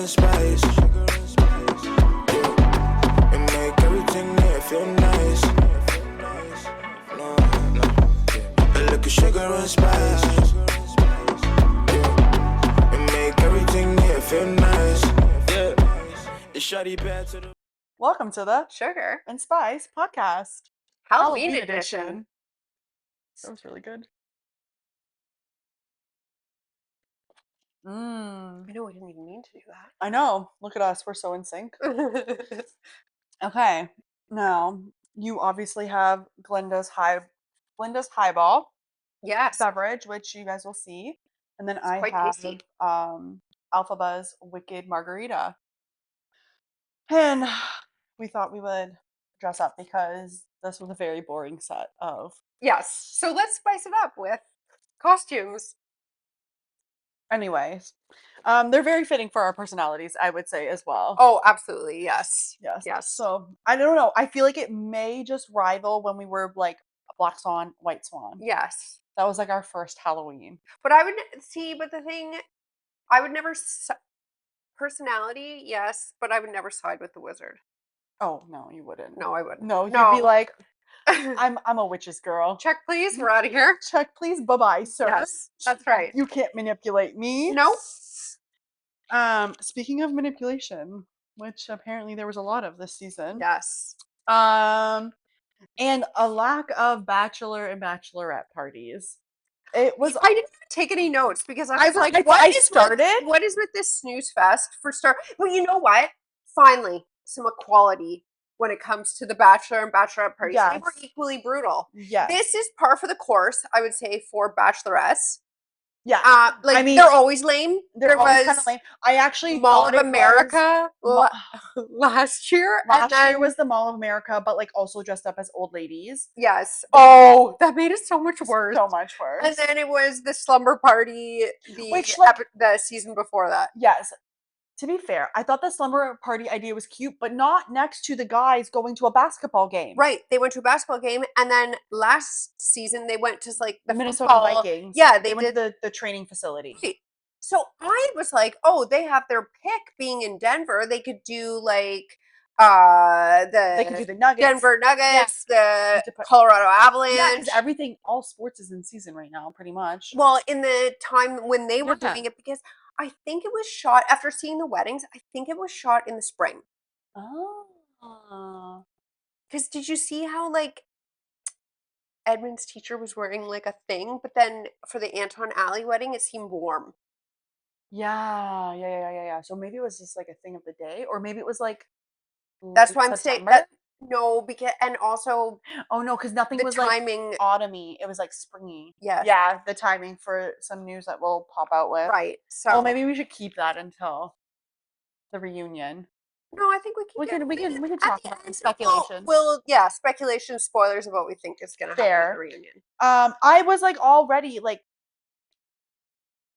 and spice. Yeah. And make everything there feel nice. No, no. Yeah. A little sugar and spice. Yeah. And make everything there feel nice. Yeah. It's shawty bad to the. Welcome to the Sugar and Spice podcast. Halloween edition. That was really good. I know we didn't even mean to do I know. Look at us. We're so in sync. that. Okay. Now, you obviously have Glenda's highball Yes. beverage, which you guys will see. And then I quite have tasty. Alphaba's Wicked Margarita. And we thought we would dress up because this was a very boring set of. Yes. So let's spice it up with costumes. Anyways, they're very fitting for our personalities, I would say, as well. Oh, absolutely. Yes. Yes. Yes. So I don't know. I feel like it may just rival when we were like Black Swan, White Swan. Yes. That was like our first Halloween. But I would see, but the thing, I would never, personality, yes, but I would never side with the wizard. Oh no, you wouldn't. No, I wouldn't. No, you'd No. be like, I'm a witch's girl. Check, please. We're out of here. Check, please. Bye bye, sir. Yes, that's right. You can't manipulate me. Nope. Speaking of manipulation, which apparently there was a lot of this season. Yes. And a lack of bachelor and bachelorette parties. It was. I didn't take any notes because I was like, I what is with this snooze fest for start? But you know what? Finally, some equality when it comes to the bachelor and bachelorette parties. They were Yes. equally brutal. Yes. This is par for the course, I would say, for bachelorettes. Yeah. I mean, they're always lame. There was kind of lame. I actually Mall thought of it America was, last year. last year was the Mall of America, but like also dressed up as old ladies. Yes. Oh, that made it so much worse. So much worse. And then it was the slumber party, the season before that. Yes. To be fair, I thought the slumber party idea was cute, but not next to the guys going to a basketball game. Right. They went to a basketball game, and then last season they went to like the Minnesota football. Vikings. Yeah, they went to the training facility. Right. So I was like, oh, they have their pick being in Denver. They could do like they could do the Nuggets, Denver Nuggets, the Colorado Avalanche. Yeah, because everything, all sports is in season right now, pretty much. Well, in the time when they were doing it, because I think it was shot after seeing the weddings. I think it was shot in the spring. Oh. Because did you see how like Edmund's teacher was wearing like a thing, but then for the Anton Alley wedding, it seemed warm. Yeah. So maybe it was just like a thing of the day, or maybe it was like. That's why I'm saying that. No, because and also. Oh no, because nothing was timing, like autumny. It was like springy. Yes. Yeah, the timing for some news that we'll pop out with. Right. So. Well, maybe we should keep that until the reunion. No, I think we can talk about speculation. Well, yeah, speculation, spoilers of what we think is going to happen at the reunion. I was like already like.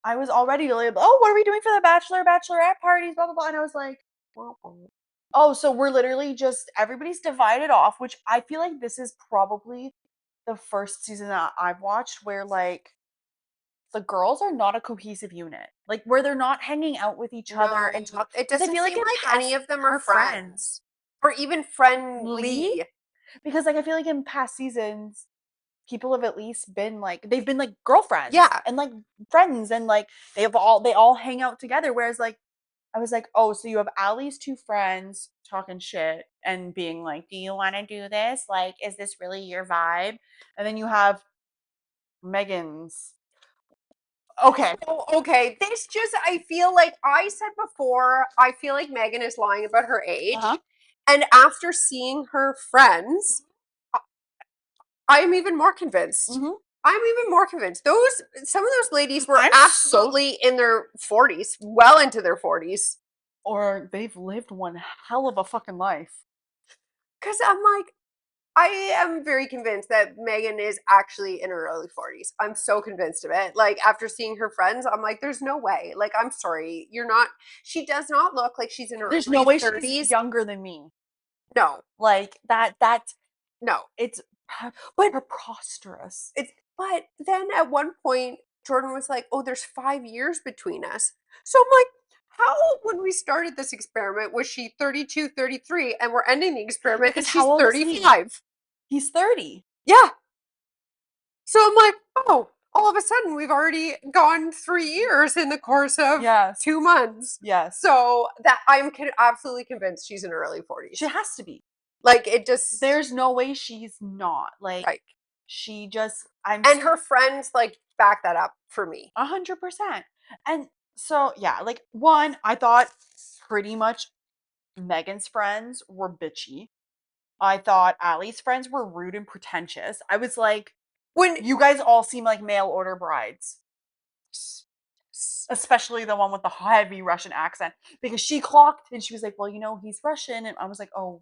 Oh, what are we doing for the bachelorette parties? Blah blah blah, and I was like, oh, so we're literally just everybody's divided off, which I feel like this is probably the first season that I've watched where like the girls are not a cohesive unit, like where they're not hanging out with each other and talk. It doesn't seem like any of them are friends or even friendly. Because like I feel like in past seasons, people have at least been like they've been like girlfriends, and like friends, and like they all hang out together. Whereas like I was like, oh, so you have Allie's two friends talking shit and being like, do you want to do this? Like, is this really your vibe? And then you have Megan's. Okay. Okay. This just, I feel like I said before, I feel like Megan is lying about her age. And after seeing her friends, I am even more convinced. I'm even more convinced. Some of those ladies were absolutely in their 40s, well into their 40s. Or they've lived one hell of a fucking life. Because I'm like, I am very convinced that Megan is actually in her early 40s. I'm so convinced of it. Like, after seeing her friends, I'm like, there's no way. Like, I'm sorry. She does not look like she's in her There's early no way 30s. She's younger than me. No. Like, no. It's preposterous. But then at one point, Jordan was like, oh, there's 5 years between us. So I'm like, how, when we started this experiment, was she 32, 33, and we're ending the experiment and Because she's how old is he? 35? He's 30. Yeah. So I'm like, oh, all of a sudden we've already gone 3 years in the course of Yes. 2 months. Yes. So that I'm absolutely convinced she's in her early 40s. She has to be. Like, it just, There's no way she's not. Like, right. she just, I'm And her friends like back that up for me. 100%. And so, yeah, like, one, I thought pretty much Megan's friends were bitchy. I thought Allie's friends were rude and pretentious. I was like, When you guys all seem like mail order brides. Especially the one with the heavy Russian accent. Because she clocked and she was like, well, you know, he's Russian. And I was like, oh,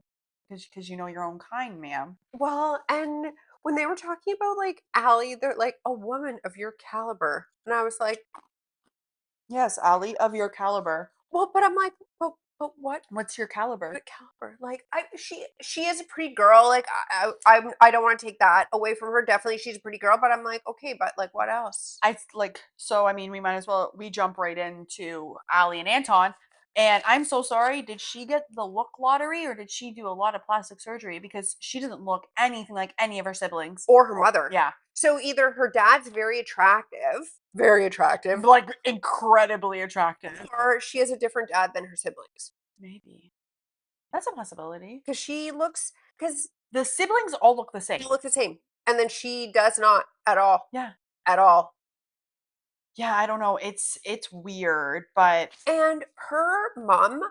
because you know your own kind, ma'am. well, and when they were talking about like Allie, they're like a woman of your caliber. And I was like, Yes, Allie, of your caliber. well, but I'm like, but what? What's your caliber? What caliber? Like, she is a pretty girl. Like, I don't want to take that away from her. Definitely, she's a pretty girl. But I'm like, okay, but like, what else? I mean, we might as well, we jump right into Allie and Anton. And I'm so sorry. Did she get the look lottery or did she do a lot of plastic surgery? Because she doesn't look anything like any of her siblings. Or her mother. Yeah. So either her dad's very attractive, Like incredibly attractive. or she has a different dad than her siblings. Maybe. That's a possibility. Because The siblings all look the same. they look the same. And then she does not at all. Yeah. At all. Yeah, I don't know. It's weird, but And her mom,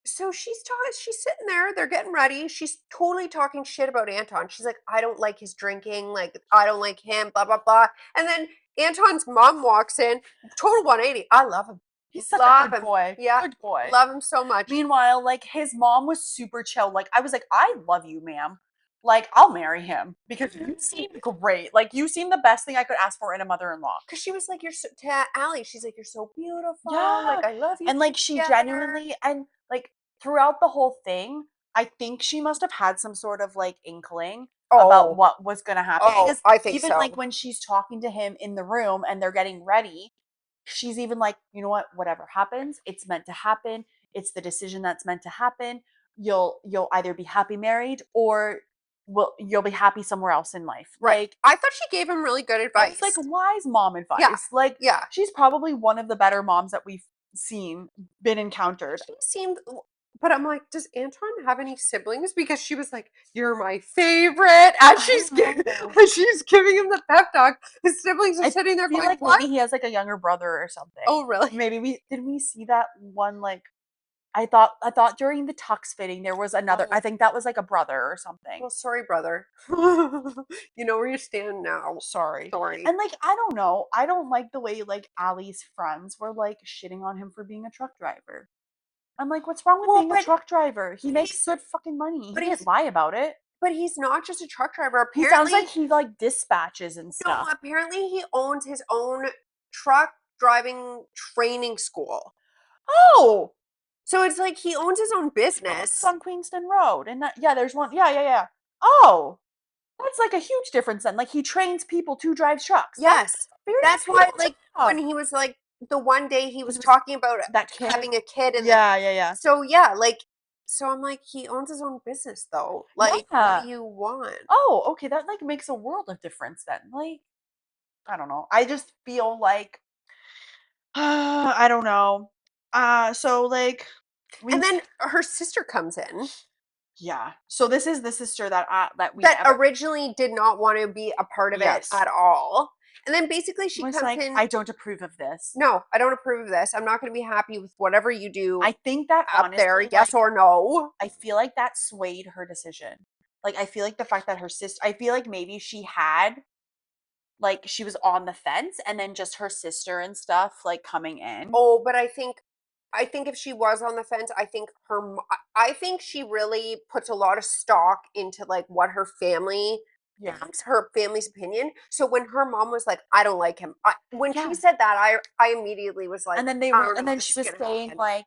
so she's sitting there, they're getting ready. She's totally talking shit about Anton. She's like, I don't like his drinking, like I don't like him, blah blah blah. And then Anton's mom walks in, total 180. I love him. he's such Love a good him. boy. Yeah. Good boy. Love him so much. Meanwhile, like his mom was super chill. Like I was like, I love you, ma'am. Like I'll marry him because you seem great. Like you seem the best thing I could ask for in a mother-in-law. Because she was like, you're so, to Allie, she's like, you're so beautiful. Yeah. Like, I love you. And like she together. genuinely, and like throughout the whole thing, I think she must have had some sort of like inkling about what was gonna happen. Oh, Because I think even so. like when she's talking to him in the room and they're getting ready, she's even like, you know what, whatever happens, it's meant to happen. It's the decision that's meant to happen. You'll either be happy married or you'll be happy somewhere else in life. Right. Like I thought she gave him really good advice. it's like wise mom advice. Yeah. Like Yeah. she's probably one of the better moms that we've been encountered. She seemed, but I'm like, does Anton have any siblings? Because she was like, you're my favorite. As she's giving him the pep talk, his siblings are sitting there I feel going, like what? maybe he has like a younger brother or something. Oh, really? Maybe we see that one like I thought during the tux fitting there was another. I think that was like a brother or something. Well, sorry, brother. You know where you stand now. Sorry. Sorry. And like I don't know. I don't like the way like Allie's friends were like shitting on him for being a truck driver. I'm like, what's wrong with being a truck driver? He makes good fucking money. But He didn't lie about it. But he's not just a truck driver. He Apparently, sounds like he like dispatches and no, stuff. apparently he owns his own truck driving training school. Oh, So it's like he owns his own it's business. on Queenston Road, and that, yeah, there's one. Yeah. Oh, that's like a huge difference then. Like he trains people to drive trucks. Yes. That's why, beautiful like, job. when he was like, the one day he was was talking about that kid. having a kid. And Yeah. so, yeah, like, so I'm like, he owns his own business, though. Like, Yeah. what do you want? Oh, okay, that like makes a world of difference then. Like, I don't know. I just feel like I don't know. So like And then her sister comes in yeah. So this is the sister that we that originally did not want to be a part of Yes. it at all. And then basically she was comes like, in. I don't approve of this. No, I don't approve of this. I'm not going to be happy with whatever you do I think that up honestly, there. Yes like, or no? I feel like that swayed her decision. Like I feel like the fact that her sister, I feel like maybe she had, like she was on the fence, and then just her sister and stuff like coming in. Oh, but I think if she was on the fence, I think I think she really puts a lot of stock into like what her family Yeah. thinks, her family's opinion. So when her mom was like, I don't like him, when Yeah. she said that, I immediately was like, And then I don't know and then if she this was is gonna saying happen. like,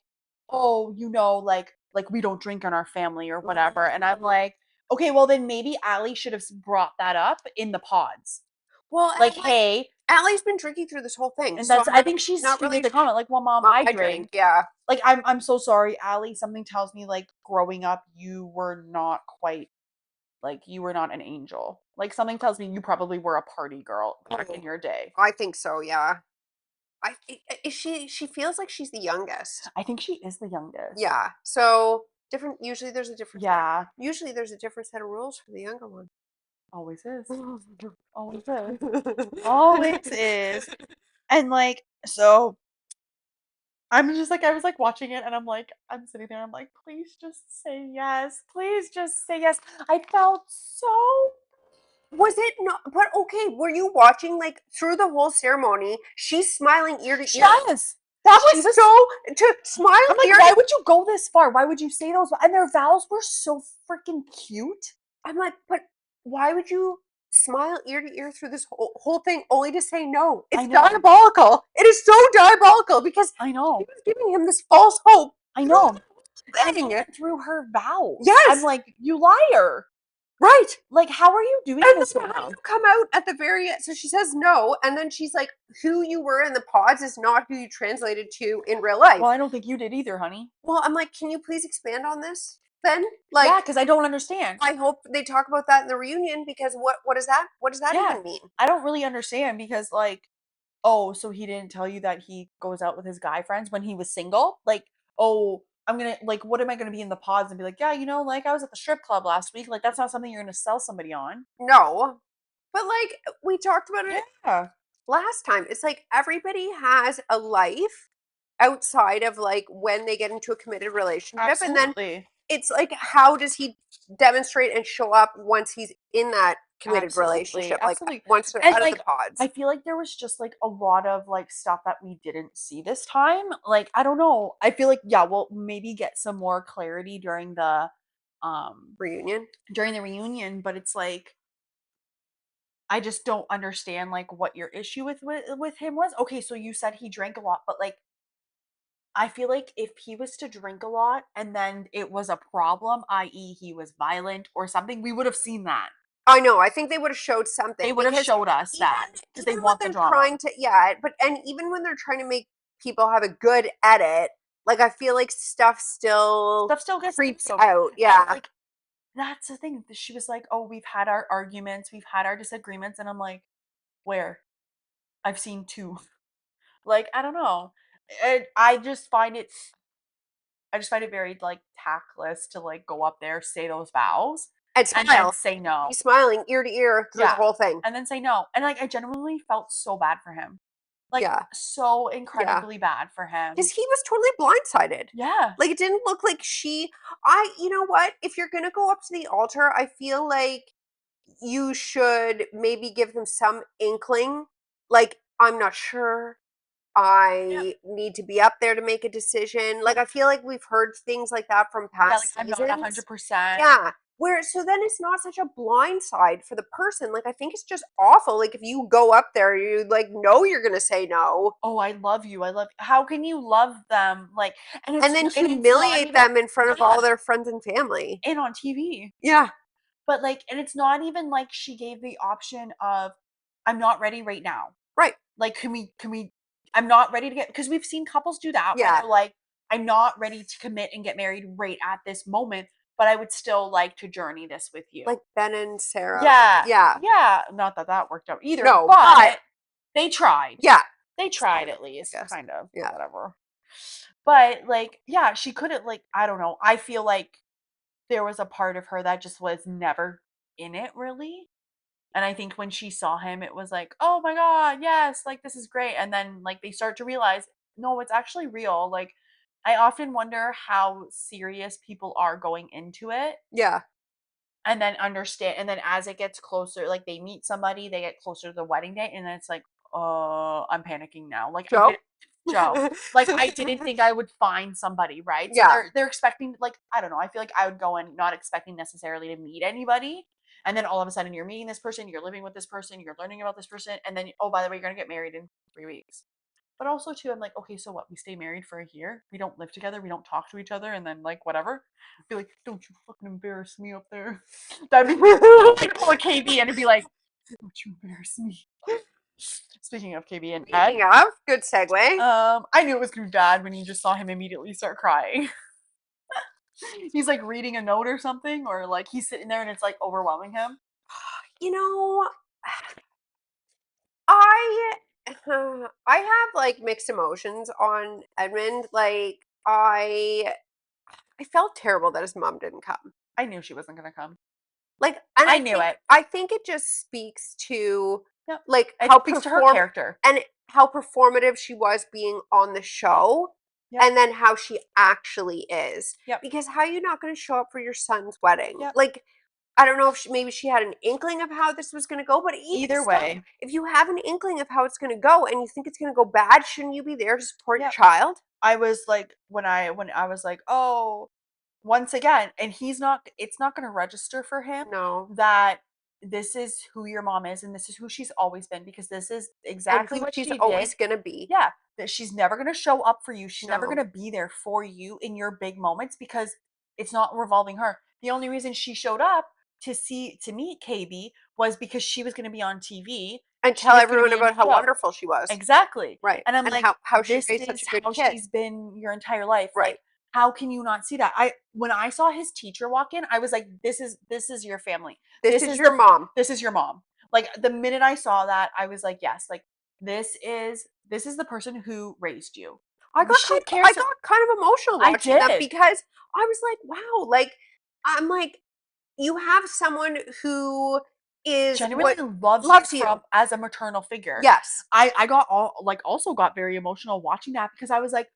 oh, you know, like we don't drink in our family or whatever. And I'm like, okay, well then maybe Allie should have brought that up in the pods. Well, Like, hey, Allie's been drinking through this whole thing. And so that's, I think she not made really the comment, like, well, mom, Mom, I I drink. Yeah. Like, I'm so sorry, Allie. Something tells me, like, growing up, you were not quite, like, you were not an angel. Like, something tells me you probably were a party girl back in your day. I think so, yeah. Is she feels like she's the youngest. I think she is the youngest. Yeah. So usually there's a different Yeah. Usually there's a different set of rules for the younger one. Always is. Always is. Always is. And like, so I'm just like, I was like watching it and I'm sitting there, I'm like, please just say yes. Please just say yes. I felt so. Was it not? But okay, were you watching like through the whole ceremony? She's smiling ear to ear. Yes. That was so to smile. I'm like, why would you go this far? Why would you say those? And their vows were so freaking cute. I'm like, but why would you smile ear to ear through this whole thing only to say no? It's diabolical. It is so diabolical because I know she was giving him this false hope. I know. Thing. Through her vows. Yes. I'm like, you liar. Right. Like, how are you doing And this then right now? you come out at the very end. So she says no, and then she's like, who you were in the pods is not who you translated to in real life. Well, I don't think you did either, honey. Well, I'm like, can you please expand on this then? Like, yeah, because I don't understand. I hope they talk about that in the reunion because what is that? What does that even mean? I don't really understand because like, oh, so he didn't tell you that he goes out with his guy friends when he was single? Like, oh, I'm gonna like, what am I gonna be in the pods and be like, yeah, you know, like I was at the strip club last week. Like that's not something you're gonna sell somebody on. No. But like we talked about it Yeah. last time. It's like everybody has a life outside of like when they get into a committed relationship. Absolutely. And then it's like, how does he demonstrate and show up once he's in that committed relationship? Absolutely. Like once they're And, out like, of the pods. I feel like there was just like a lot of like stuff that we didn't see this time. Like, I don't know. I feel like, yeah, we'll maybe get some more clarity during the reunion. But it's like I just don't understand like what your issue with him was. Okay, so you said he drank a lot, but like I feel like if he was to drink a lot and then it was a problem, i.e., he was violent or something, we would have seen that. I know. I think they would have showed something. They would have showed us that because they want the drama. And even when they're trying to make people have a good edit, like I feel like stuff still gets creeps out. Yeah, like that's the thing. She was like, "Oh, we've had our arguments, we've had our disagreements," and I'm like, "Where? I've seen two." Like I don't know. I just find it very like tactless to like go up there, say those vows, and smile, then say no. He's smiling ear to ear through the whole thing, and then say no. And like I genuinely felt so bad for him, like so incredibly bad for him because he was totally blindsided. Yeah, like it didn't look like you know what? If you're gonna go up to the altar, I feel like you should maybe give them some inkling. Like I'm not sure. I need to be up there to make a decision. Like I feel like we've heard things like that from past seasons. I'm not 100%. Yeah. Where so then it's not such a blind side for the person. Like I think it's just awful. Like if you go up there, you like know you're gonna say no. Oh, I love you. How can you love them? Like and then humiliate them in front of all their friends and family. And on TV. Yeah. But like, and it's not even like she gave the option of I'm not ready right now. Right. Like can we I'm not ready to get because we've seen couples do that. Yeah. Where they're like, I'm not ready to commit and get married right at this moment, but I would still like to journey this with you. Like Ben and Sarah. Yeah. Yeah. Yeah. Not that worked out either. No, but they tried. Yeah. They tried at least. Yes. Kind of. Yeah. Whatever. But like, yeah, she couldn't like, I don't know. I feel like there was a part of her that just was never in it really. And I think when she saw him, it was like, oh my God, yes, like this is great. And then like they start to realize, no, it's actually real. Like I often wonder how serious people are going into it. Yeah. And then understand. And then as it gets closer, like they meet somebody, they get closer to the wedding date. And then it's like, oh, I'm panicking now. Like Joe. Like I didn't think I would find somebody, right? So yeah. They're expecting like, I don't know. I feel like I would go in not expecting necessarily to meet anybody. And then all of a sudden you're meeting this person, you're living with this person, you're learning about this person, and then oh, by the way, you're gonna get married in 3 weeks. But also too, I'm like, okay, so what? We stay married for a year, we don't live together, we don't talk to each other, and then like whatever. I'd be like, don't you fucking embarrass me up there. That'd be like call KB and it'd be like, don't you embarrass me. Speaking of KB and Ed, Speaking of, good segue. I knew it was gonna be bad when you just saw him immediately start crying. He's like reading a note or something, or like he's sitting there and it's like overwhelming him. You know, I I have like mixed emotions on Edmund. Like I felt terrible that his mom didn't come. I knew she wasn't gonna come. Like, and I knew it. I think it just speaks to Yep. like It how speaks to her character. and how performative she was being on the show. Yep. And then how she actually is. Yep. Because how are you not going to show up for your son's wedding? Yep. Like, I don't know if maybe she had an inkling of how this was going to go, but Either way, if you have an inkling of how it's going to go and you think it's going to go bad, shouldn't you be there to support your Yep. child? I was like, when I was like, oh, once again, and it's not going to register for him No. that this is who your mom is and this is who she's always been, because this is exactly what she's she always did. going to be. Yeah, that she's never going to show up for you. She's never No. going to be there for you in your big moments, because it's not revolving her. The only reason she showed up to meet KB was because she was going to be on TV And She tell was gonna everyone be in about the how show. wonderful she was. Exactly. Right. And I'm like, how she this raised is such a good how kid. she's been your entire life. Right. Like, how can you not see that? When I saw his teacher walk in, I was like, this is your family. This is your mom. This is your mom. Like, the minute I saw that, I was like, yes, like this is the person who raised you. I got kind of emotional I watching that did. because I was like, wow, like I'm like, you have someone who is Genuinely loves you from as a maternal figure. Yes. I got also got very emotional watching that, because I was like,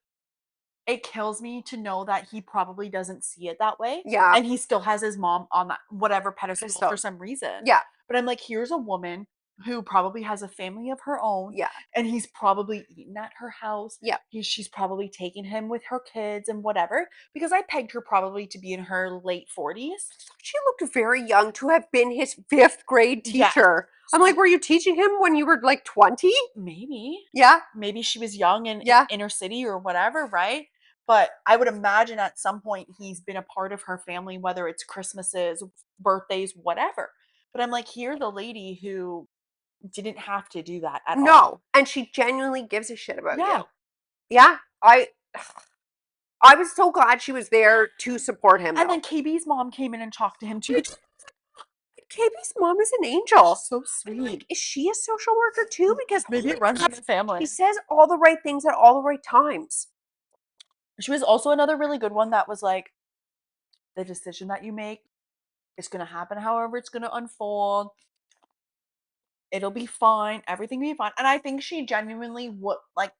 it kills me to know that he probably doesn't see it that way. Yeah. And he still has his mom on that whatever pedestal for some reason. Yeah. But I'm like, here's a woman who probably has a family of her own. Yeah. And he's probably eaten at her house. Yeah. She's probably taken him with her kids and whatever. Because I pegged her probably to be in her late 40s. She looked very young to have been his 5th grade teacher. Yeah. I'm like, were you teaching him when you were like 20? Maybe. Yeah. Maybe she was young and in inner city or whatever, right? But I would imagine at some point he's been a part of her family, whether it's Christmases, birthdays, whatever. But I'm like, here's a lady who didn't have to do that at all. No. And she genuinely gives a shit about you. Yeah. I was so glad she was there to support him. And then KB's mom came in and talked to him too. KB's mom is an angel. She's so sweet. Like, is she a social worker too? Because maybe it runs in the family. She says all the right things at all the right times. She was also another really good one that was like, the decision that you make is going to happen however it's going to unfold. It'll be fine. Everything will be fine. And I think she genuinely would like.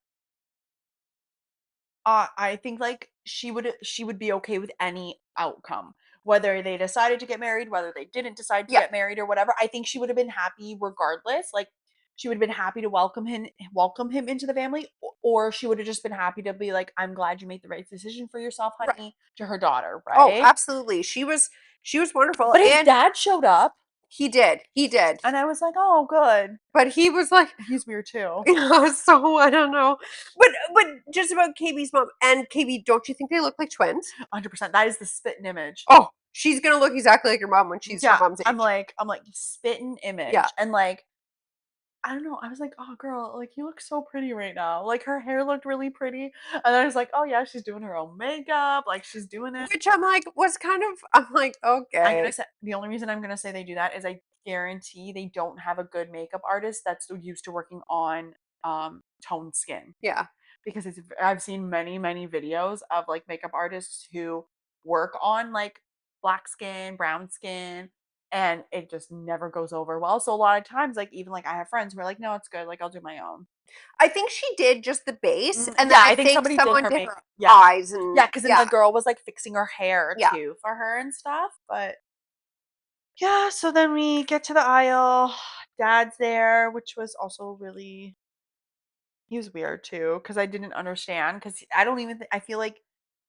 I think like she would be okay with any outcome, whether they decided to get married, whether they didn't decide to get married or whatever. I think she would have been happy regardless. Like, she would have been happy to welcome him into the family, or she would have just been happy to be like, I'm glad you made the right decision for yourself, honey, to her daughter, right? Oh, absolutely. She was wonderful. But his dad showed up. He did. And I was like, oh, good. But he was like, he's weird too. So I don't know. But just about KB's mom and KB, don't you think they look like twins? 100%. That is the spitting image. Oh, she's gonna look exactly like your mom when she's her mom's age. I'm like spitting image. Yeah. And like, I don't know. I was like, oh, girl, like, you look so pretty right now. Like, her hair looked really pretty. And then I was like, oh, yeah, she's doing her own makeup. Like, she's doing it. Which I'm like, I'm like, okay. The only reason I'm going to say they do that is I guarantee they don't have a good makeup artist that's used to working on toned skin. Yeah. Because I've seen many, many videos of, like, makeup artists who work on, like, black skin, brown skin, and it just never goes over well. So a lot of times, like, even like I have friends who are like, no, it's good. Like, I'll do my own. I think she did just the base, and yeah, then I think someone did her eyes, and because then the girl was like fixing her hair too for her and stuff. But yeah, so then we get to the aisle. Dad's there, which was also really, he was weird too, because I didn't understand, because I don't even I feel like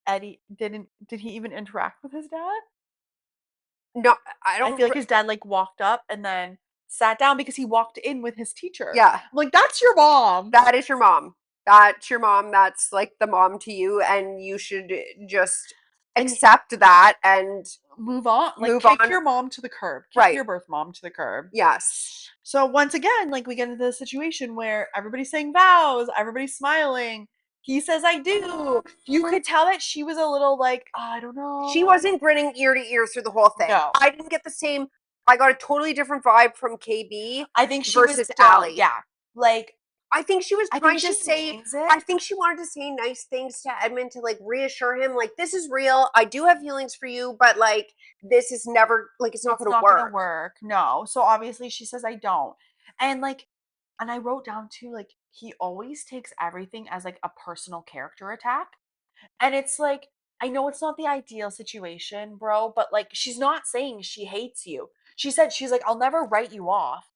Eddie did he even interact with his dad? No, I don't. I feel like his dad like walked up and then sat down because he walked in with his teacher. Yeah. I'm like, that's your mom. That is your mom. That's your mom. That's like the mom to you, and you should just accept that and move on. Like, move kick on. your mom to the curb. Kick Right. your birth mom to the curb. Yes. So once again, like, we get into the situation where everybody's saying vows, everybody's smiling. He says, I do. You could tell that she was a little like, "Oh, I don't know. She wasn't grinning ear to ear through the whole thing. No. I didn't get the same. I got a totally different vibe from KB I think she versus was still, Allie. yeah. Like, I think she was I trying think to she say, means it. I think she wanted to say nice things to Edmund to like reassure him, like, this is real. I do have feelings for you, but like, this is never, like, it's not going to work. Gonna work. No. So obviously she says, I don't. And like, and I wrote down too, like, he always takes everything as like a personal character attack. And it's like, I know it's not the ideal situation, bro, but like, she's not saying she hates you. She said, she's like, I'll never write you off.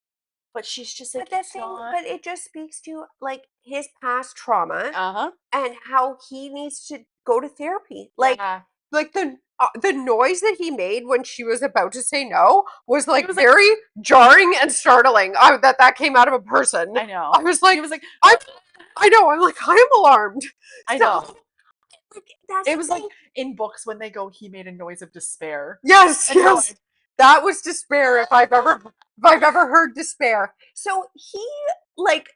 But she's just like, But the it's thing, not. but it just speaks to like his past trauma Uh-huh. and how he needs to go to therapy. Like, Yeah. like the noise that he made when she was about to say no was like was like- very jarring and startling. That came out of a person. I know. I was like, He was like, I know. I'm like, I am alarmed. I So, know. like, that's It the was thing. like in books when they go, he made a noise of despair. Yes, And so yes. That was despair if I've ever heard despair. So he like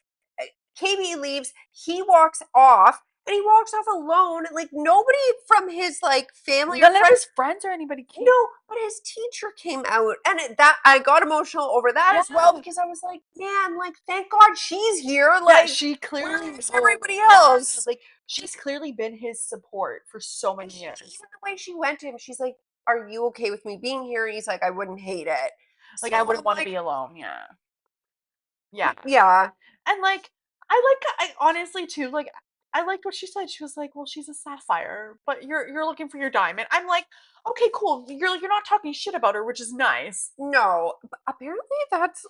KB leaves, he walks off, and he walks off alone. Like nobody from his like family or None of friends. his friends or anybody came. No, but his teacher came out, and that I got emotional over that as well Yeah. because I was like, man, like thank God she's here. Yeah, Like she clearly where's everybody else? like, she's clearly been his support for so And many years. even the way she went to him, she's like, "Are you okay with me being here?" And he's like, "I wouldn't hate it." Like, So I wouldn't I'm want to like, be alone. Yeah. Yeah. yeah, And like, I honestly too, like, I liked what she said. She was like, well, she's a sapphire, but you're looking for your diamond. I'm like, okay, cool. You're not talking shit about her, which is nice. no. But apparently, that's.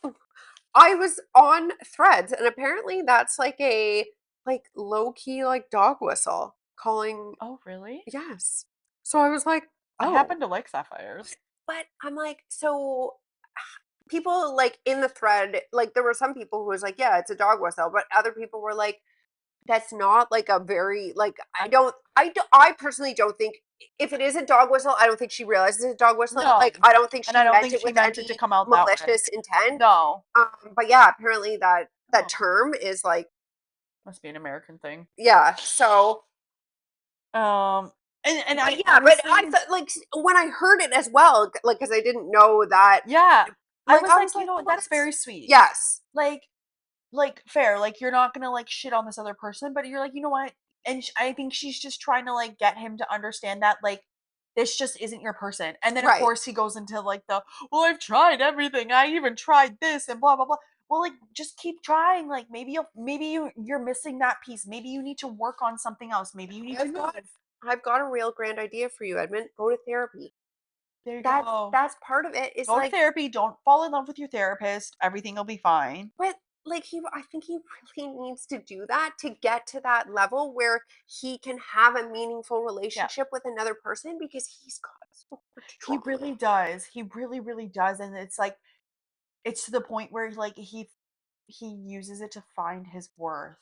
I was on Threads, and apparently, that's like a like low key like dog whistle calling. Oh, really? Yes. So I was like, I oh, happen to like sapphires. but I'm like, so people like in the thread, like there were some people who was like, yeah, it's a dog whistle, but other people were like, that's not like a very like I personally don't think if it is a dog whistle, I don't think she realizes it's a dog whistle. No. Like I don't think she And I don't meant think it she with meant it any to come out that way. malicious intent. No. But yeah, apparently that Oh. term is like Must be an American thing. yeah. So And I yeah, but I honestly- thought like when I heard it as well, like because I didn't know that. yeah. I Like, was I like, was you like, know oh, what, that's that's- very sweet. Yes. Like fair. Like, you're not gonna like shit on this other person, but you're like, you know what? And I think she's just trying to like get him to understand that like this just isn't your person. And then of Right. course he goes into like the, well, I've tried everything. I even tried this and blah blah blah. Well, like, just keep trying. Like, you're missing that piece. Maybe you need to work on something else. Maybe you need to move. I've got a real grand idea for you, Edmund. Go to therapy. There you That's go. that's part of it. It's Go to like, therapy. Don't fall in love with your therapist. Everything will be fine. but like I think he really needs to do that to get to that level where he can have a meaningful relationship with another person because he's got so much He trauma. really does. He really, really does. And it's like, it's to the point where like he uses it to find his worth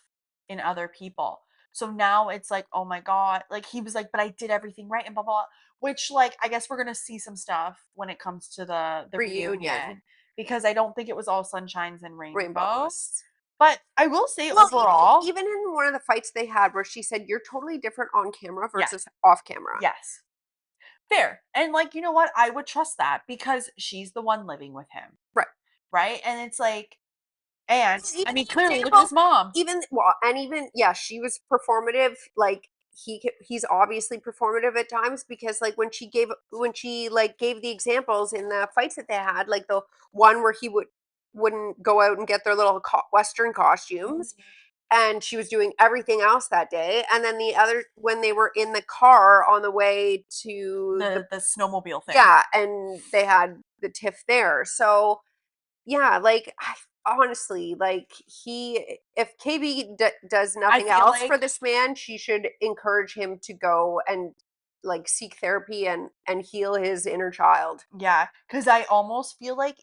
in other people. So now it's like, oh my God. Like, he was like, but I did everything right and blah blah. Which, like, I guess we're gonna see some stuff when it comes to the reunion. Because I don't think it was all sunshines and rainbows. Rainbows. But I will say Well, overall, even in one of the fights they had where she said you're totally different on camera Yes. versus off camera. yes. Fair. And like, you know what? I would trust that because she's the one living with him. Right. Right? And it's like, and Even I mean, the clearly, look example- at his mom. Even yeah, she was performative. Like he's obviously performative at times because like when she gave the examples in the fights that they had, like the one where he wouldn't go out and get their little Western costumes, and she was doing everything else that day, and then the other when they were in the car on the way to The snowmobile thing. yeah, and they had the tiff there. So yeah, like honestly, like if KB does nothing feel else for like- this man, she should encourage him to go and like seek therapy and heal his inner child. Yeah, because I almost feel like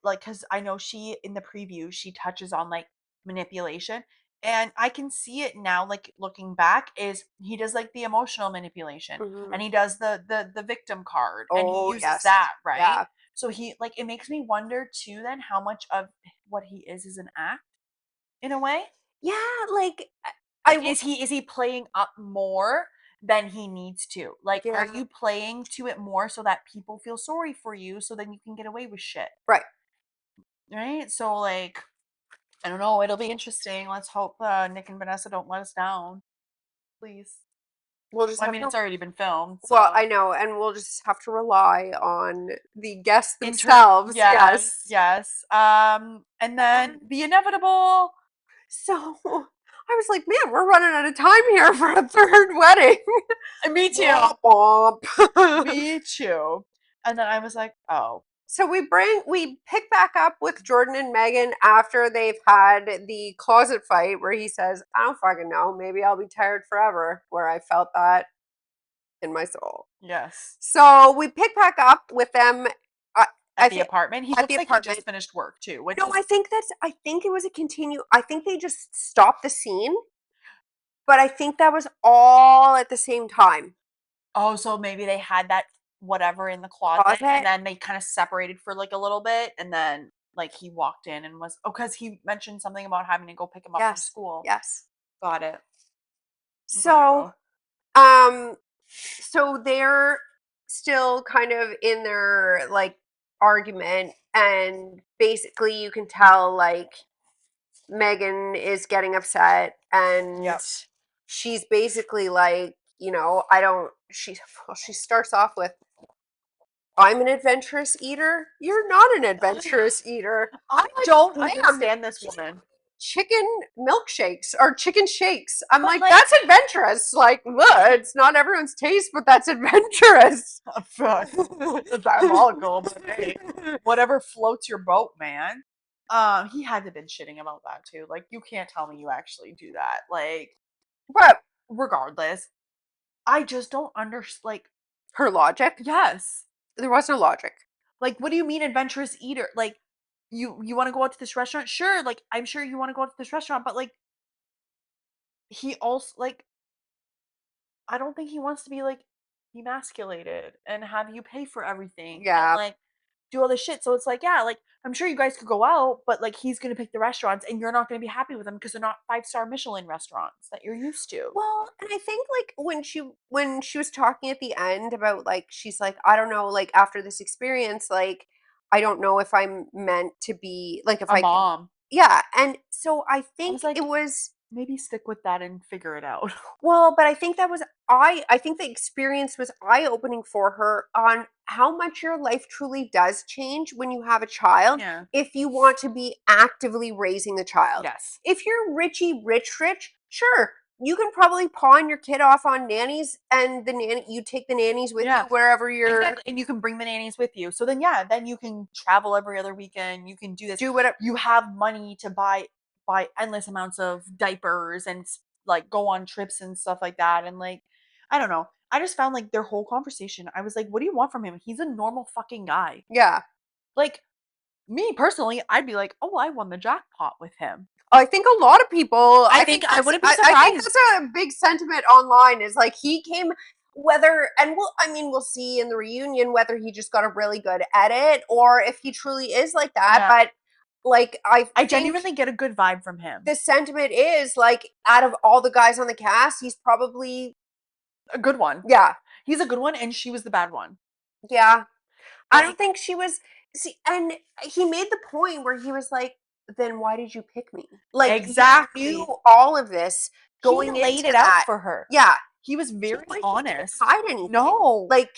because I know she in the preview she touches on like manipulation. And I can see it now, like looking back, is he does like the emotional manipulation and he does the victim card and he Oh, uses yes. that, right? Yeah. So he like it makes me wonder too then how much of what he is an act in a way. Yeah, like Like is he playing up more than he needs to? Like are Yeah. you playing to it more so that people feel sorry for you so then you can get away with shit? Right. Right? So like I don't know, it'll be interesting. Let's hope Nick and Vanessa don't let us down. Please. We'll just Well, I have mean, to it's already been filmed, Well, so I know, and we'll just have to rely on the guests Inter themselves. yes, Yes. yes. And then the inevitable. So I was like, man, we're running out of time here for a third wedding. Me too. Womp womp. Me too. And then I was like, oh. So we pick back up with Jordan and Megan after they've had the closet fight where he says, I don't fucking know, maybe I'll be tired forever, where I felt that in my soul. Yes. So we pick back up with them At the apartment. He at looks the like he apartment. just finished work too. Which No, is, I think it was a continue. I think they just stopped the scene, but I think that was all at the same time. oh, so maybe they had that whatever in the closet and then they kind of separated for like a little bit and then like he walked in and was because he mentioned something about having to go pick him up from school. Yes. Got it. So, so they're still kind of in their like argument, and basically you can tell like Megan is getting upset, and Yep. she's basically like, you know, I don't. She starts off with, "I'm an adventurous eater. You're not an adventurous eater. I like, don't ma'am, understand this woman. chicken milkshakes or chicken shakes." I'm But, like, like- that's adventurous. Like, look, it's not everyone's taste, but that's adventurous. It's diabolical, but hey, whatever floats your boat, man. He had to have been shitting about that too. Like, you can't tell me you actually do that. Like, But regardless, I just don't understand. Like, her logic, yes, there was no logic. like, what do you mean adventurous eater? Like, you want to go out to this restaurant? Sure, like, I'm sure you want to go out to this restaurant, but like, he also like, I don't think he wants to be like emasculated and have you pay for everything and like do all this shit. So it's like, yeah, like I'm sure you guys could go out, but like he's gonna pick the restaurants and you're not gonna be happy with them because they're not 5-star Michelin restaurants that you're used to. Well, and I think like when she was talking at the end about like she's like, I don't know, like after this experience, like I don't know if I'm meant to be like if A I can, mom. yeah. And so I I think was like, it was maybe stick with that and figure it out. well, but I think that was I think the experience was eye-opening for her on how much your life truly does change when you have a child Yeah. if you want to be actively raising the child. Yes. If you're rich, sure, you can probably pawn your kid off on nannies and the nanny you take the nannies with you wherever you're Exactly. And you can bring the nannies with you. So then yeah, then you can travel every other weekend. You can do this. do whatever. You have money to buy endless amounts of diapers and like go on trips and stuff like that. And like, I don't know. I just found like their whole conversation. I was like, what do you want from him? He's a normal fucking guy. Yeah. Like me personally, I'd be like, oh, I won the jackpot with him. I think a lot of people I think I wouldn't be I think surprised. that's a big sentiment online is like he came whether and we'll see in the reunion whether he just got a really good edit or if he truly is like that. Yeah. But like I think genuinely get a good vibe from him. the sentiment is like out of all the guys on the cast, he's probably A good one. yeah. He's a good one, and she was the bad one. Yeah. I don't Like- think she was see and he made the point where he was like, then why did you pick me? Like Exactly. you knew all of this going he laid into it that. out for her. Yeah. He was very Like, honest. He didn't hide anything. No. Like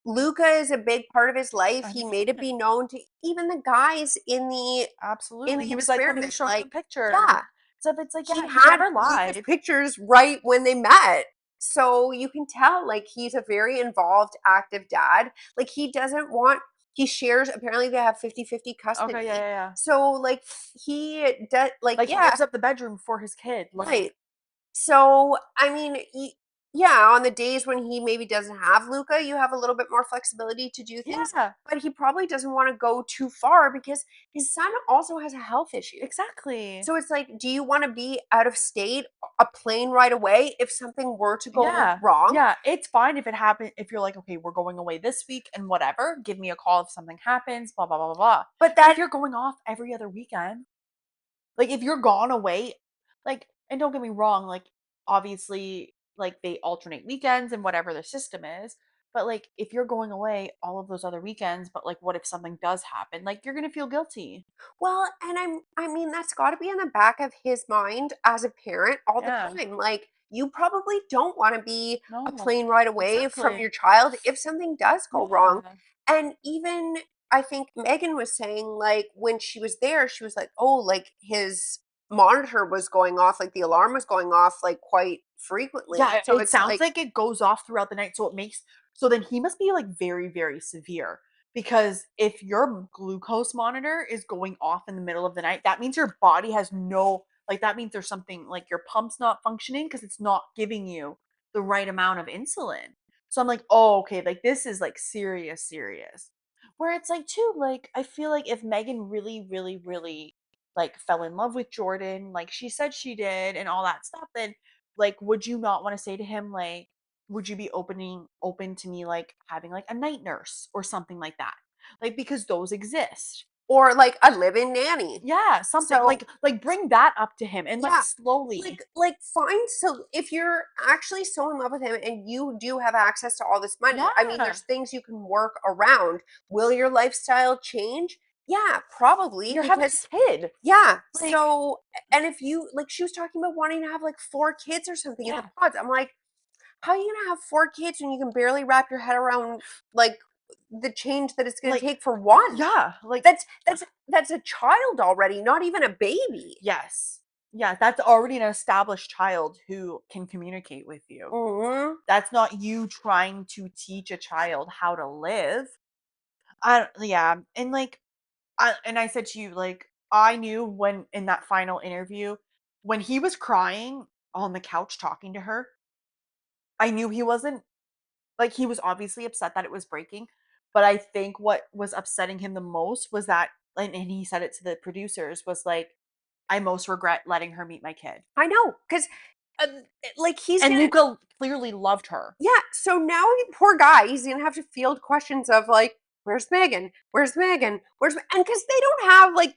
Luca is a big part of his life. He made it 100%. be known to even the guys in the Absolutely. the He was like when he was experiment, showing like, the picture. yeah. So it's like, yeah, he he had never Luca's lied. pictures right when they met. So you can tell like he's a very involved, active dad. Like he doesn't want he shares apparently they have 50-50 custody. Okay, yeah. So like he does like Like he yeah, gives up the bedroom for his kid. Like, right. So I mean yeah, on the days when he maybe doesn't have Luca, you have a little bit more flexibility to do things. Yeah, But he probably doesn't want to go too far because his son also has a health issue. exactly. So it's like, do you want to be out of state, a plane right away if something were to go Yeah. wrong? Yeah, it's fine if it happens. If you're like, okay, we're going away this week and whatever, give me a call if something happens, blah, blah, blah, blah, blah. But But if that you're going off every other weekend, like if you're gone away, like, and don't get me wrong, like, obviously, like they alternate weekends and whatever the system is. But like, if you're going away all of those other weekends, but like, what if something does happen? Like, you're gonna feel guilty. well, and I mean that's got to be in the back of his mind as a parent all the Yeah. time. Like you probably don't want to be a No, plane ride away from exactly. your child if something does go wrong. Yeah. And even I think Megan was saying like when she was there, she was like, "Oh, like his monitor was going off, like the alarm was going off like quite frequently." Yeah, So it it's sounds like, like it goes off throughout the night, so it makes so then he must be, like, very, very severe, because if your glucose monitor is going off in the middle of the night, that means your body has no like, that means there's something like, your pump's not functioning because it's not giving you the right amount of insulin. So I'm like, "Oh, okay, like, this is, like, serious, serious." Where it's like, too, like, I feel like if Megan really, really, really, like, fell in love with Jordan, like she said she did and all that stuff, then like, would you not wanna say to him, like, would you be open to me, like, having, like, a night nurse or something like that? Like, because those exist. or like a live-in nanny. Yeah, something So like, bring that up to him and, like, yeah, slowly. like fine. So if you're actually so in love with him and you do have access to all this money, I mean, Yeah. there's things you can work around. Will your lifestyle change? Yeah, probably You're having because a kid. yeah. Like So and if you like, she was talking about wanting to have like 4 kids or something in the yeah. pods. I'm like, how are you gonna have 4 kids when you can barely wrap your head around like the change that it's gonna Like take for one? yeah, like That's a child already, not even a baby. yes. Yeah, that's already an established child who can communicate with you. Hmm. That's not you trying to teach a child how to live. Yeah, and, like, and I said to you, like, I knew when in that final interview, when he was crying on the couch talking to her, I knew he wasn't like, he was obviously upset that it was breaking, but I think what was upsetting him the most was that and he said it to the producers, was like, "I most regret letting her meet my kid." I know, because like he's And gonna Luca clearly loved her. yeah. So now poor guy, he's gonna have to field questions of like, "Where's Megan? Where's Megan? And because they don't have like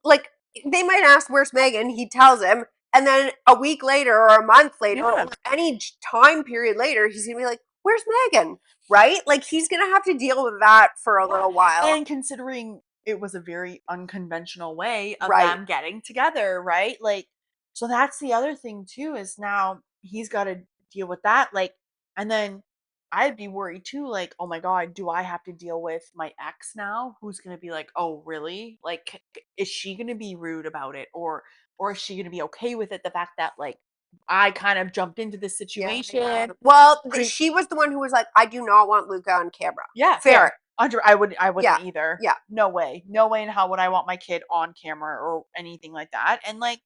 like they might ask where's Megan, he tells him, and then a week later or a month later Yeah. or any time period later, he's gonna be like, "Where's Megan?" Right? Like he's gonna have to deal with that for a Yeah, little while. and considering it was a very unconventional way of Right. them getting together, right? Like, so that's the other thing too, is now he's gotta deal with that, like, and then I'd be worried too, like, "Oh my god, do I have to deal with my ex now? Who's gonna be like, 'Oh, really?' Like, is she gonna be rude about it? Or is she gonna be okay with it? The fact that, like, I kind of jumped into this Yeah. situation." Well, Cre she was the one who was like, "I do not want Luca on camera." Yeah, Fair. fair. I Yeah. wouldn't either. Yeah. No way. No way in hell would I want my kid on camera or anything like that. And like,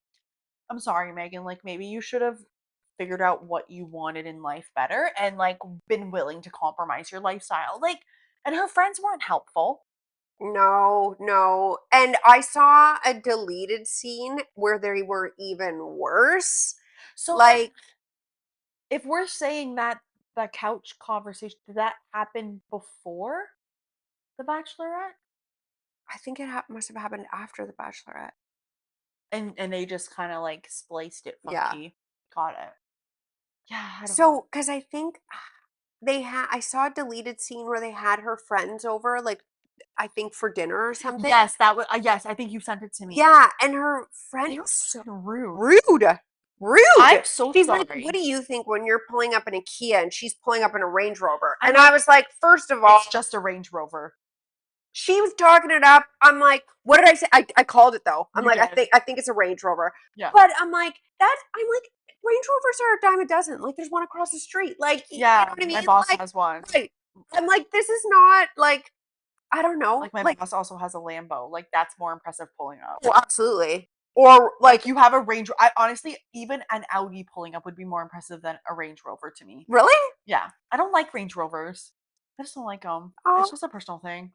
I'm sorry, Megan, like maybe you should have figured out what you wanted in life better and like been willing to compromise your lifestyle. Like, and her friends weren't helpful. No, no. And I saw a deleted scene where they were even worse. So then Like, if we're saying that the couch conversation, did that happen before the Bachelorette? I think must have happened after The Bachelorette. And they just kind of like spliced it Yeah. funky. Got it. Yeah, I don't know. So, because I think I saw a deleted scene where they had her friends over, like, I think for dinner or something. Yes, that was yes, I think you sent it to me. Yeah. And her friend They were was so fucking rude. rude. Rude. I'm so She's like, sorry. "What do you think when you're pulling up in a Kia and she's pulling up in a Range Rover?" I'm And I was like, first of all, It's just a Range Rover. she was talking it up. I'm like, what did I say? I called it though. I'm You like, did. I think it's a Range Rover. Yeah. But I'm like, Range Rovers are a dime a dozen. Like there's one across the street. Like you know Yeah, what I mean? my boss Like, has one. right. I'm like, this is not like I don't know. Like, my Like, boss also has a Lambo. Like, that's more impressive pulling up. oh, absolutely. Or Like you have a Range. I honestly, even an Audi pulling up would be more impressive than a Range Rover to me. really? Yeah, I don't like Range Rovers. I just don't like them. Um, It's just a personal thing.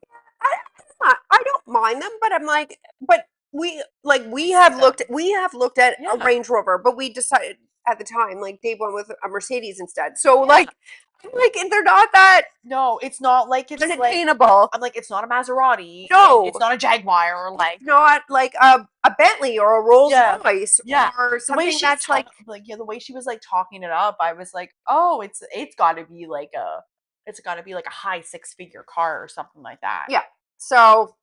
I don't mind them, but I'm like, but we have looked at a Yeah. Range Rover, but we decided at the time, like Dave went with a Mercedes instead. So like, they're not that No, it's not like it's like unattainable. I'm like it's not a Maserati. No. It's not a Jaguar or like It's not like a Bentley or a Rolls Yeah. Royce Yeah. or the way something she that's like, yeah, the way she was like talking it up, I was like, oh, it's got to be like a high 6-figure car or something like that. yeah. So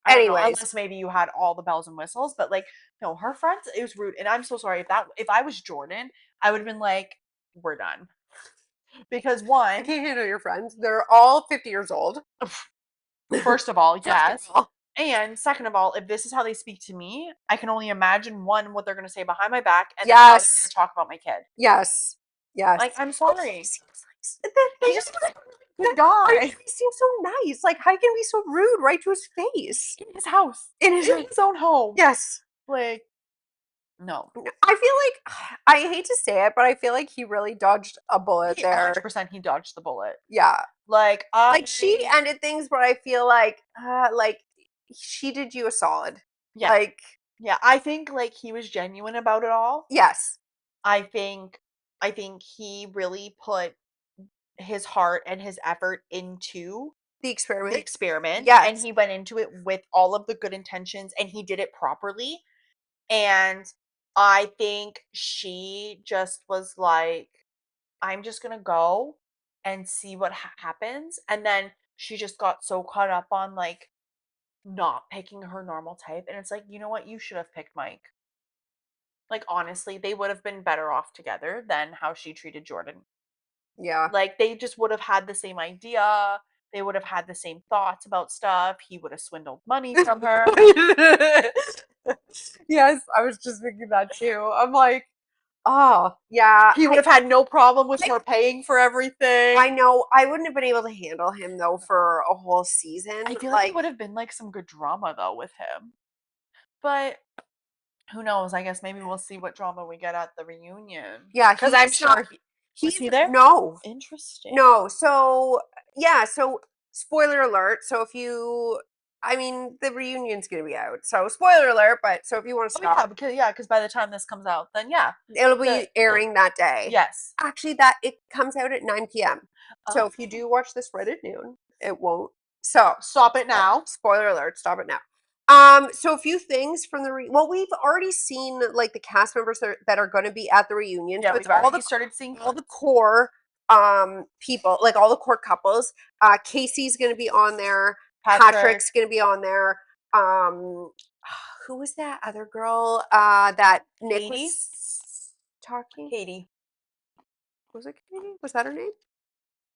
I don't know, anyways, unless maybe you had all the bells and whistles, but like no, her friends, it was rude, and I'm so sorry if I was Jordan, I would have been like, we're done, because I one, can't handle your friends. They're all 50 years old. first of all, First of yes. all. And second of all, if this is how they speak to me, I can only imagine one, what they're gonna say behind my back, and then how they're Yes. gonna talk about my kid. Yes. Yes. Like, I'm sorry. They He just just good guy he seems so nice. Like, how can he be so rude right to his face? in his house, In his in his own home. Yes. Like, no, I feel like I hate to say it, but I feel like he really dodged a bullet there. 100% he dodged the bullet. Yeah. Like, Like she ended things, but I feel like she did you a solid. yeah, Like, yeah. I think like he was genuine about it all. yes. I think he really put his heart and his effort into The the experiment. experiment, and Yes. he went into it with all of the good intentions, and he did it properly. And I think she just was like, I'm just gonna go and see what happens. And then she just got so caught up on like not picking her normal type. And it's like, you know what? You should have picked Mike. Like, honestly, they would have been better off together than how she treated Jordan. Yeah. Like, they just would have had the same idea. They would have had the same thoughts about stuff. He would have swindled money from her. Yes, I was just thinking that too. I'm like, oh, yeah. He would have had no problem with her paying for everything. I know. I wouldn't have been able to handle him though for a whole season. I feel like it would have been like some good drama though with him. But who knows? I guess maybe we'll see what drama we get at the reunion. Yeah, because I'm he's not- sure was he there? No. Interesting. No. So yeah, so spoiler alert. So if you I mean the reunion's gonna be out. So spoiler alert, but so if you want to Oh, stop, yeah, because by the time this comes out, then yeah, it'll be the- airing that day. yes. Actually that it comes out at 9 p.m. So if you Oh. do watch this right at noon, it won't. So Stop it now. spoiler alert, stop it now. So a few things from the well, we've already seen like the cast members that are going to be at the reunion. Yeah, So it's we've already all the started seeing all the core people, like all the core couples. Casey's going to be on there. Patrick's going to be on there. Who was that other girl that Nick Katie? was talking? Katie. Was it Katie? Was that her name?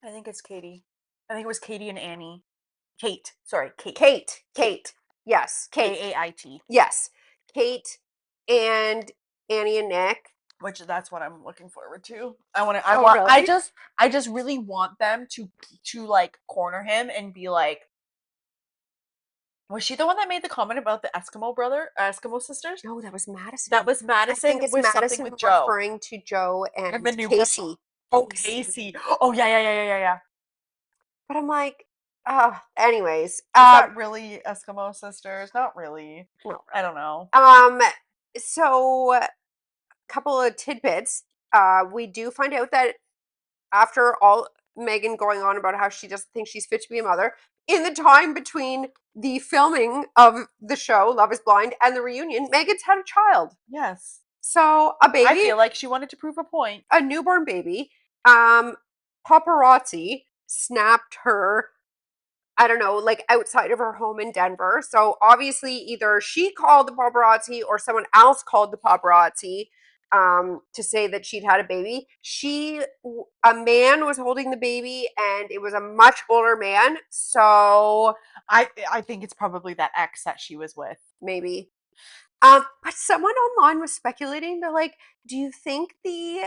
I think it's Katie. I think it was Katie and Annie. Kate. Sorry, Kate. Kate. Yes, Kate. Kate. Yes, Kate and Annie and Nick. Which that's what I'm looking forward to. I Really? I just really want them to like corner him and be like, was she the one that made the comment about the Eskimo sisters? No, that was Madison. That was I Madison. think it's with Madison something with Joe referring to Joe and the new Casey. girl. Oh, Casey. Oh yeah. But I'm like, anyways. Is that really Eskimo sisters? Not really. No. I don't know. So a couple of tidbits. We do find out that after all Megan going on about how she doesn't think she's fit to be a mother, in the time between the filming of the show Love is Blind and the reunion, Megan's had a child. Yes. So a baby. I feel like she wanted to prove a point. A newborn baby. Paparazzi snapped her, I don't know, like outside of her home in Denver. So obviously either she called the paparazzi or someone else called the paparazzi to say that she'd had a baby. A man was holding the baby and it was a much older man. So I think it's probably that ex that she was with. maybe. But someone online was speculating. They're like, do you think the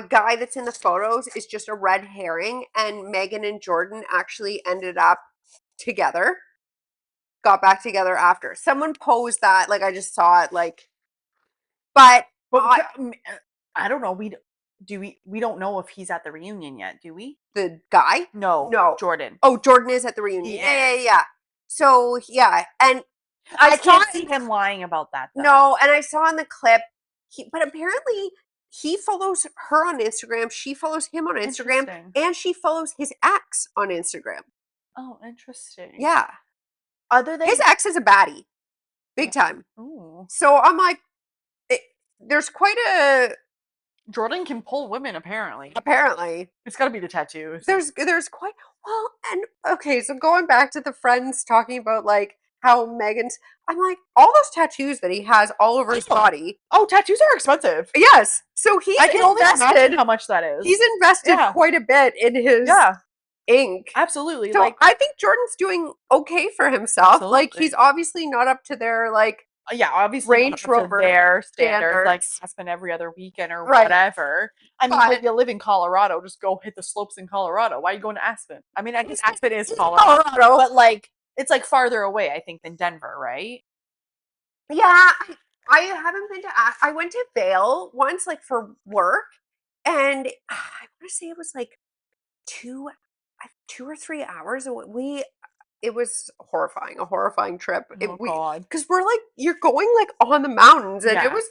guy that's in the photos is just a red herring and Megan and Jordan actually ended up together? got back together after. Someone posed that, like, I just saw it, like, but I don't know. We don't know if he's at the reunion yet, do we? the guy? No, Jordan. Oh, Jordan is at the reunion. Yeah. So, yeah, and I can't see him lying about that, though. No, and I saw in the clip, but apparently he follows her on Instagram, she follows him on Instagram, and she follows his ex on Instagram. Oh, interesting. Yeah. Other than his ex is a baddie, big time. Ooh. So I'm like, there's quite a. Jordan can pull women, apparently. It's got to be the tattoos. There's quite well, and okay, so going back to the friends talking about like how Megan's, I'm like, all those tattoos that he has all over his body. Oh, tattoos are expensive. Yes, so I can only imagine how much that is. He's invested quite a bit in his ink. Absolutely. So like, I think Jordan's doing okay for himself. Absolutely. Like he's obviously not up to their like obviously Range Rover their standards, like standards. Aspen every other weekend or Right. whatever. I mean, But- if you live in Colorado, just go hit the slopes in Colorado. Why are you going to Aspen? I mean, I guess Aspen is Colorado, but like it's like farther away, I think, than Denver, right? Yeah, I haven't been to. I went to Vail once, like for work, and I want to say it was like 2 or 3 hours. It was horrifying, a horrifying trip. God. Because we're like, you're going like on the mountains, and Yeah. it was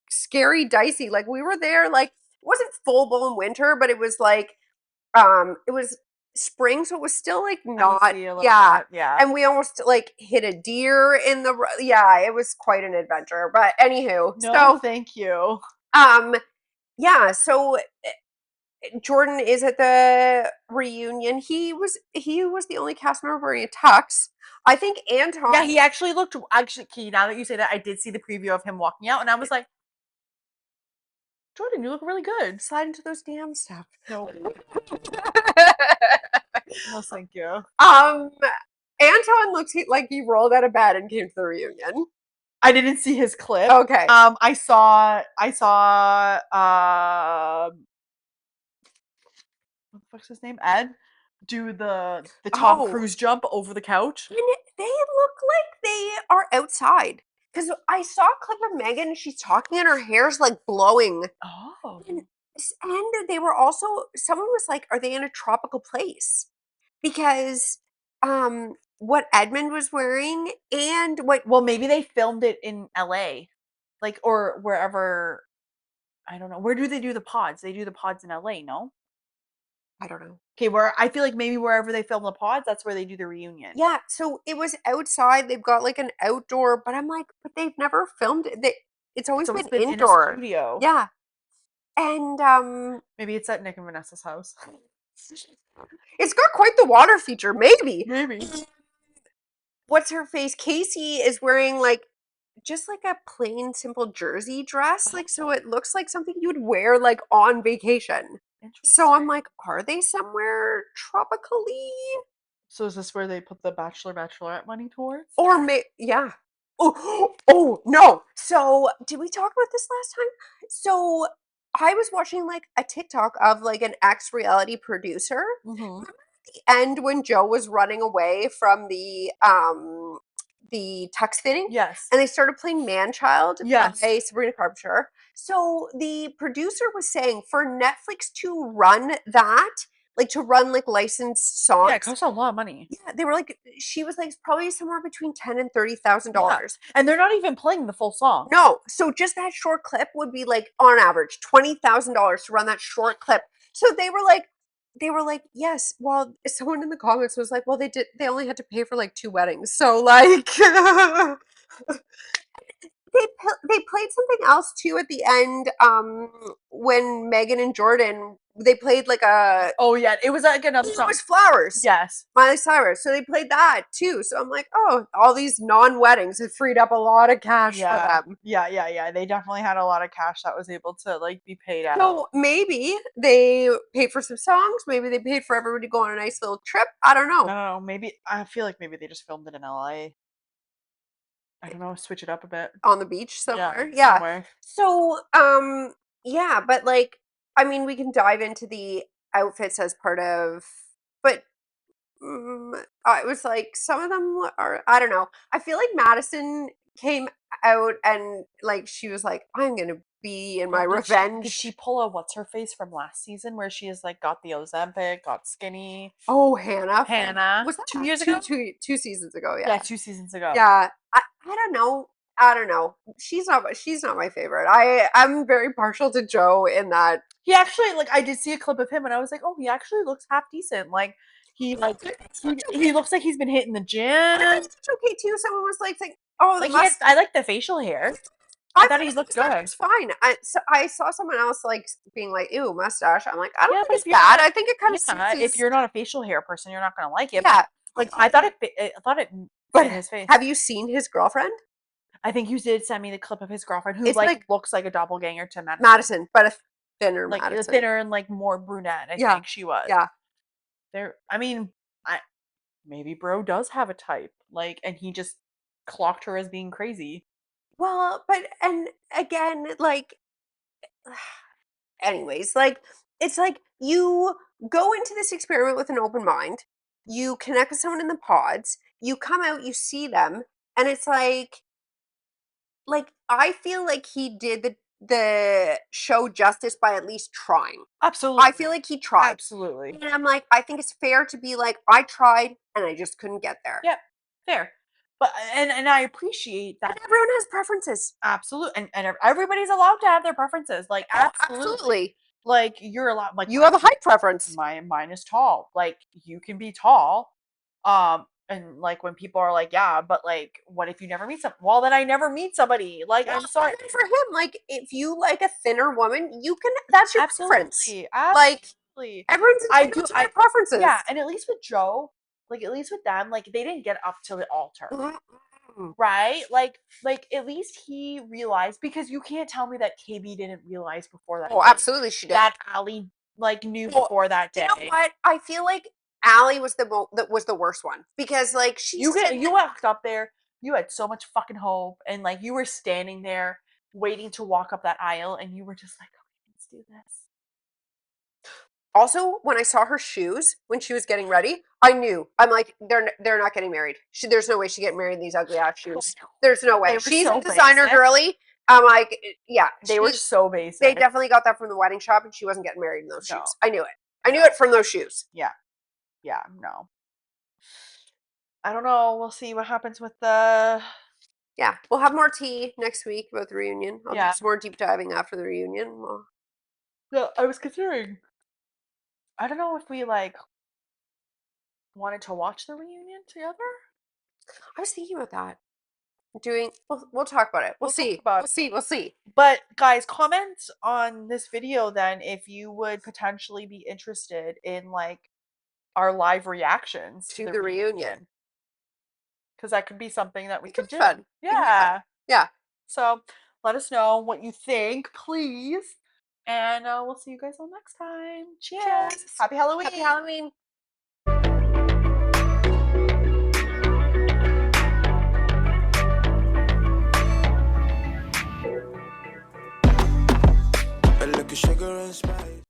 scary, dicey. Like we were there, like it wasn't full blown winter, but it was like, it was spring, so it was still like not, Icy a little bit, yeah. And we almost like hit a deer in the, it was quite an adventure. But anywho, No, thank you. yeah, so Jordan is at the reunion. He was the only cast member wearing a tux. I think Anton. Yeah, he actually looked now that you say that, I did see the preview of him walking out, and I was like, Jordan, you look really good. Slide into those damn stuff. No. No, thank you. Anton looks like he rolled out of bed and came to the reunion. I didn't see his clip. Okay. I saw what the fuck's his name? Ed do the Tom Cruise jump over the couch. And they look like they are outside. Because I saw a clip of Megan and she's talking and her hair's like blowing. Oh. And they were also, someone was like, are they in a tropical place? Because what Edmund was wearing and what. Well, maybe they filmed it in LA. Like, or wherever. I don't know. Where do they do the pods? They do the pods in LA, no? I don't know. Okay, where I feel like maybe wherever they film the pods, that's where they do the reunion. Yeah, so it was outside. They've got like an outdoor, but I'm like, but they've never filmed it. It's always been indoor. In a studio. Yeah. And maybe it's at Nick and Vanessa's house. It's got quite the water feature, maybe. Maybe. What's her face? Casey is wearing like just like a plain simple jersey dress, like so it looks like something you would wear like on vacation. So I'm like, are they somewhere tropically? So is this where they put the Bachelorette money towards? Or yeah. Oh no. So did we talk about this last time? So I was watching like a TikTok of like an ex-reality producer. Mm-hmm. At the end when Joe was running away from the tux fitting. Yes. And they started playing Man-Child by Sabrina Carpenter. So the producer was saying for Netflix to run that, like to run like licensed songs. Yeah, it costs a lot of money. Yeah, they were like, she was like, it's probably somewhere between $10,000 and $30,000. And they're not even playing the full song. No, so just that short clip would be like on average $20,000 to run that short clip. So they were like, yes. Well, someone in the comments was like, well, they only had to pay for like 2 weddings. So like, they played something else too at the end. When Megan and Jordan, they played like a. Oh yeah, it was like another song. It was Flowers. Yes, Miley Cyrus. So they played that too. So I'm like, oh, all these non-weddings have freed up a lot of cash for them. Yeah. They definitely had a lot of cash that was able to like be paid out. So maybe they paid for some songs. Maybe they paid for everybody to go on a nice little trip. I don't know. I don't know. Maybe I feel like maybe they just filmed it in LA. I don't know. Switch it up a bit on the beach somewhere. Yeah. Somewhere. So yeah, but like I mean, we can dive into the outfits as part of, but it was like some of them are, I don't know. I feel like Madison came out and like she was like, I'm gonna be in my revenge. Did she pull a what's her face from last season where she has like got the Ozempic, got skinny? Oh, Hannah. Hannah. Was that 2 years ago? Two seasons ago, Yeah, 2 seasons ago. Yeah. I don't know. I don't know. She's not my favorite. I'm very partial to Joe in that. He actually, like, I did see a clip of him and I was like, oh, he actually looks half decent. Like, he looks like he's been hitting the gym. It's okay too. Someone was like saying, oh, like I like the facial hair. I thought he looked good. It's fine. I saw someone else like being like, ew, mustache. I'm like, I don't think but it's bad. I think it kind of if you're not a facial hair person, you're not gonna like it. Yeah. Like I thought it but fit his face. Have you seen his girlfriend? I think you did send me the clip of his girlfriend who like looks like a doppelganger to Madison, but a thinner like Madison. a thinner and like more brunette. I think she was. Yeah. I mean, maybe bro does have a type. Like, and he just clocked her as being crazy. Well, but and again, like anyways, like it's like you go into this experiment with an open mind, you connect with someone in the pods, you come out, you see them, and it's like I feel like he did the show justice by at least trying. Absolutely. I feel like he tried. Absolutely. And I'm like, I think it's fair to be like, I tried and I just couldn't get there. Yep. Fair. But and I appreciate that. And everyone has preferences. Absolutely. And everybody's allowed to have their preferences. Like absolutely. Like you're allowed, like you have a height preference. Mine is tall. Like you can be tall. And like when people are like, yeah, but like what if you never meet someone? Well, then I never meet somebody. Like I'm sorry. For him, like if you like a thinner woman, you can, that's your preference. Absolutely. Like everyone's entitled to their preferences. Yeah, and at least with Joe, like at least with them, like they didn't get up to the altar. Right? Like at least he realized, because you can't tell me that KB didn't realize before that. Oh, absolutely she did. That Ali like knew before that day. You know what? I feel like Ali was the worst one, because like you walked up there, you had so much fucking hope, and like you were standing there waiting to walk up that aisle, and you were just like, okay, let's do this. Also, when I saw her shoes when she was getting ready, I knew. I'm like, they're not getting married. There's no way she get married in these ugly ass shoes. There's no way. She's a designer girly. I'm like, yeah. They were so basic. They definitely got that from the wedding shop, and she wasn't getting married in those shoes. I knew it. I knew it from those shoes. Yeah. Yeah, no. I don't know. We'll see what happens with the... Yeah, we'll have more tea next week about the reunion. I'll do some more deep diving after the reunion. No, I was considering... I don't know if we, like, wanted to watch the reunion together. I was thinking about that. We'll talk about it. We'll see. We'll see. But, guys, comment on this video, then, if you would potentially be interested in, like, our live reactions to the reunion, because that could be something that we could do. Fun. Yeah. Yeah. So let us know what you think, please, and we'll see you guys all next time. Cheers. Happy Halloween. Happy Halloween. I look at sugar and spice.